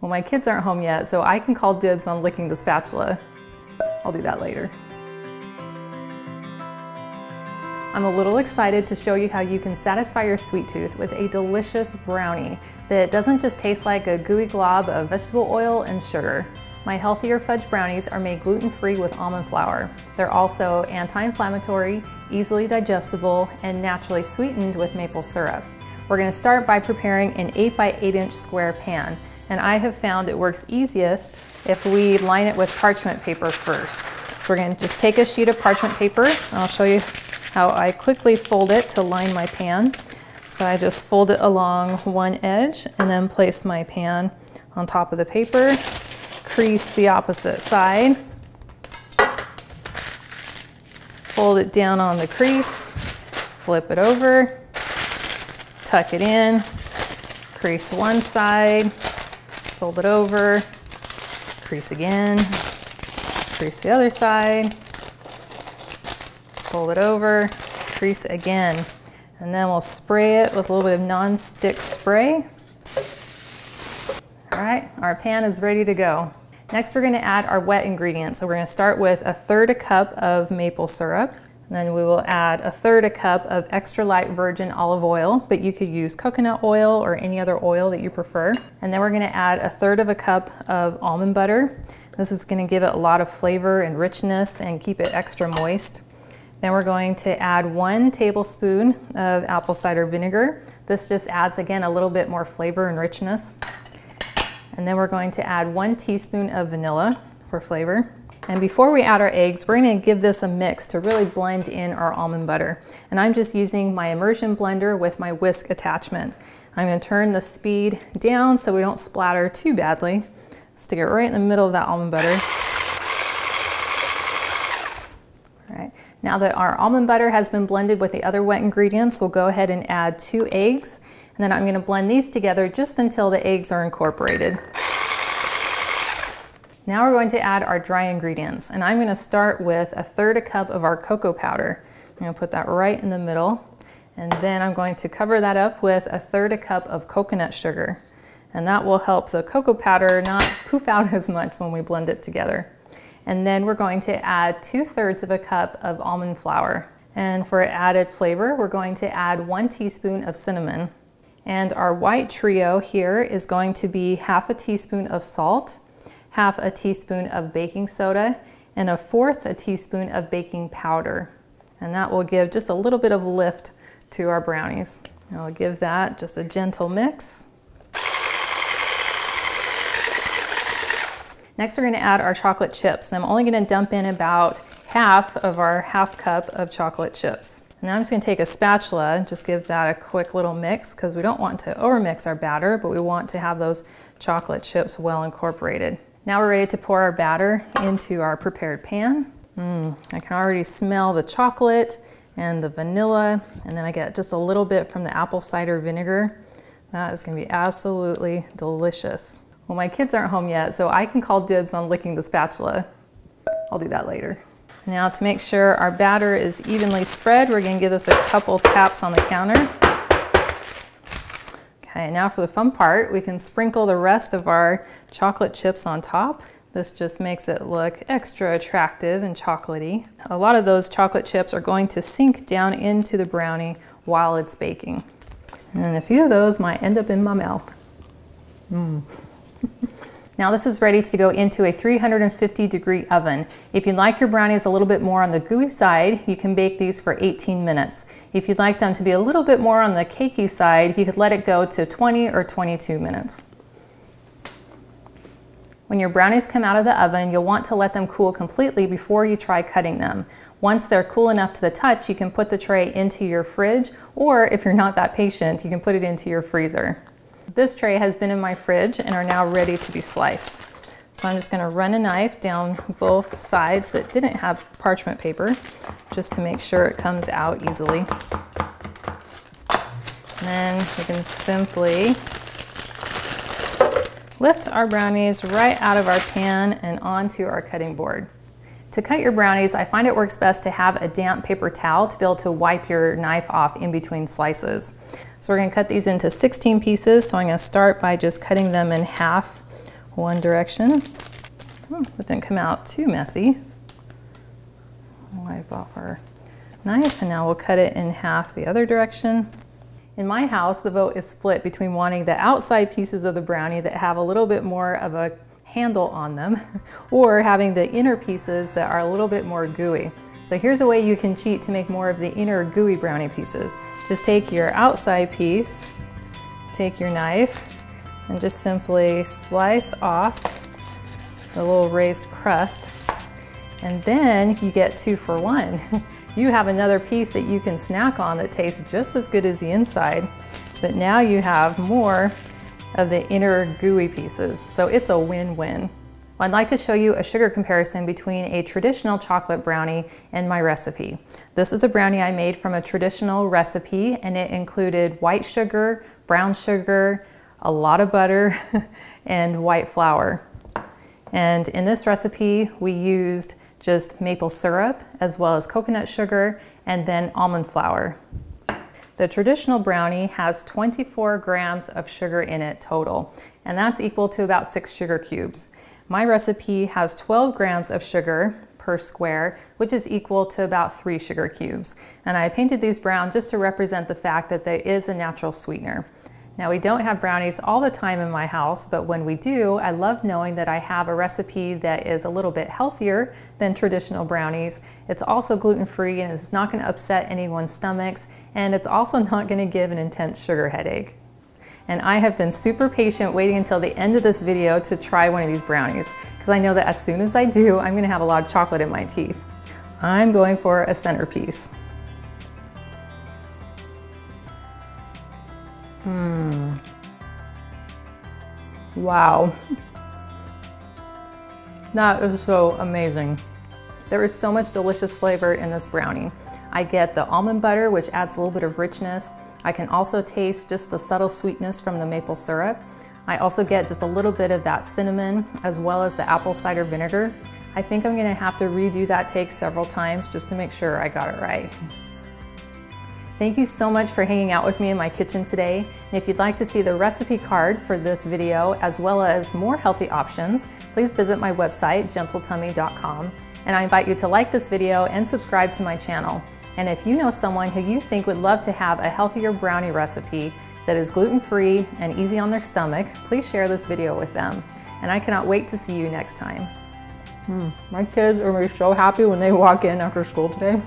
Well, my kids aren't home yet, so I can call dibs on licking the spatula. I'll do that later. I'm a little excited to show you how you can satisfy your sweet tooth with a delicious brownie that doesn't just taste like a gooey glob of vegetable oil and sugar. My healthier fudge brownies are made gluten-free with almond flour. They're also anti-inflammatory, easily digestible, and naturally sweetened with maple syrup. We're going to start by preparing an 8 by 8 inch square pan, and I have found it works easiest if we line it with parchment paper first. So we're going to just take a sheet of parchment paper, and I'll show you how I quickly fold it to line my pan. So I just fold it along one edge and then place my pan on top of the paper, crease the opposite side, fold it down on the crease, flip it over, tuck it in, crease one side, fold it over, crease again, crease the other side, fold it over, crease again, and then we'll spray it with a little bit of non-stick spray. All right, our pan is ready to go. Next, we're going to add our wet ingredients. So we're going to start with 1/3 cup of maple syrup. And then we will add 1/3 cup of extra light virgin olive oil, but you could use coconut oil or any other oil that you prefer. And then we're going to add 1/3 cup of almond butter. This is going to give it a lot of flavor and richness and keep it extra moist. Then we're going to add 1 tablespoon of apple cider vinegar. This just adds, again, a little bit more flavor and richness. And then we're going to add 1 teaspoon of vanilla for flavor. And before we add our eggs, we're going to give this a mix to really blend in our almond butter. And I'm just using my immersion blender with my whisk attachment. I'm going to turn the speed down so we don't splatter too badly. Stick it right in the middle of that almond butter. All right. Now that our almond butter has been blended with the other wet ingredients, we'll go ahead and add 2 eggs. And then I'm going to blend these together just until the eggs are incorporated. Now we're going to add our dry ingredients. And I'm going to start with 1/3 cup of our cocoa powder. I'm going to put that right in the middle. And then I'm going to cover that up with 1/3 cup of coconut sugar. And that will help the cocoa powder not poof out as much when we blend it together. And then we're going to add 2/3 cup of almond flour. And for added flavor, we're going to add 1 teaspoon of cinnamon. And our white trio here is going to be 1/2 teaspoon of salt, 1/2 teaspoon of baking soda, and 1/4 teaspoon of baking powder. And that will give just a little bit of lift to our brownies. And I'll give that just a gentle mix. Next, we're going to add our chocolate chips. I'm only going to dump in about half of our 1/2 cup of chocolate chips. Now I'm just going to take a spatula and just give that a quick little mix because we don't want to overmix our batter, but we want to have those chocolate chips well incorporated. Now we're ready to pour our batter into our prepared pan. I can already smell the chocolate and the vanilla, and then I get just a little bit from the apple cider vinegar. That is going to be absolutely delicious. Well, my kids aren't home yet, so I can call dibs on licking the spatula. I'll do that later. Now to make sure our batter is evenly spread, we're going to give this a couple taps on the counter. Okay, now for the fun part, we can sprinkle the rest of our chocolate chips on top. This just makes it look extra attractive and chocolatey. A lot of those chocolate chips are going to sink down into the brownie while it's baking. And a few of those might end up in my mouth. Now this is ready to go into a 350-degree oven. If you'd like your brownies a little bit more on the gooey side, you can bake these for 18 minutes. If you'd like them to be a little bit more on the cakey side, you could let it go to 20 or 22 minutes. When your brownies come out of the oven, you'll want to let them cool completely before you try cutting them. Once they're cool enough to the touch, you can put the tray into your fridge, or if you're not that patient, you can put it into your freezer. This tray has been in my fridge and are now ready to be sliced. So I'm just going to run a knife down both sides that didn't have parchment paper, just to make sure it comes out easily. And then we can simply lift our brownies right out of our pan and onto our cutting board. To cut your brownies, I find it works best to have a damp paper towel to be able to wipe your knife off in between slices. So we're going to cut these into 16 pieces. So I'm going to start by just cutting them in half one direction. Oh, it didn't come out too messy. Wipe off our knife, and now we'll cut it in half the other direction. In my house, the vote is split between wanting the outside pieces of the brownie that have a little bit more of a handle on them, or having the inner pieces that are a little bit more gooey. So here's a way you can cheat to make more of the inner gooey brownie pieces. Just take your outside piece, take your knife, and just simply slice off the little raised crust, and then you get 2 for 1. You have another piece that you can snack on that tastes just as good as the inside, but now you have more of the inner gooey pieces, so it's a win-win. I'd like to show you a sugar comparison between a traditional chocolate brownie and my recipe. This is a brownie I made from a traditional recipe, and it included white sugar, brown sugar, a lot of butter, and white flour. And in this recipe, we used just maple syrup, as well as coconut sugar, and then almond flour. The traditional brownie has 24 grams of sugar in it total, and that's equal to about 6 sugar cubes. My recipe has 12 grams of sugar per square, which is equal to about 3 sugar cubes. And I painted these brown just to represent the fact that there is a natural sweetener. Now, we don't have brownies all the time in my house, but when we do, I love knowing that I have a recipe that is a little bit healthier than traditional brownies. It's also gluten-free, and it's not going to upset anyone's stomachs, and it's also not going to give an intense sugar headache. And I have been super patient waiting until the end of this video to try one of these brownies, because I know that as soon as I do, I'm going to have a lot of chocolate in my teeth. I'm going for a centerpiece. Wow. That is so amazing. There is so much delicious flavor in this brownie. I get the almond butter, which adds a little bit of richness. I can also taste just the subtle sweetness from the maple syrup. I also get just a little bit of that cinnamon, as well as the apple cider vinegar. I think I'm gonna have to redo that take several times just to make sure I got it right. Thank you so much for hanging out with me in my kitchen today. And if you'd like to see the recipe card for this video, as well as more healthy options, please visit my website, gentletummy.com. And I invite you to like this video and subscribe to my channel. And if you know someone who you think would love to have a healthier brownie recipe that is gluten-free and easy on their stomach, please share this video with them. And I cannot wait to see you next time. My kids are gonna be so happy when they walk in after school today.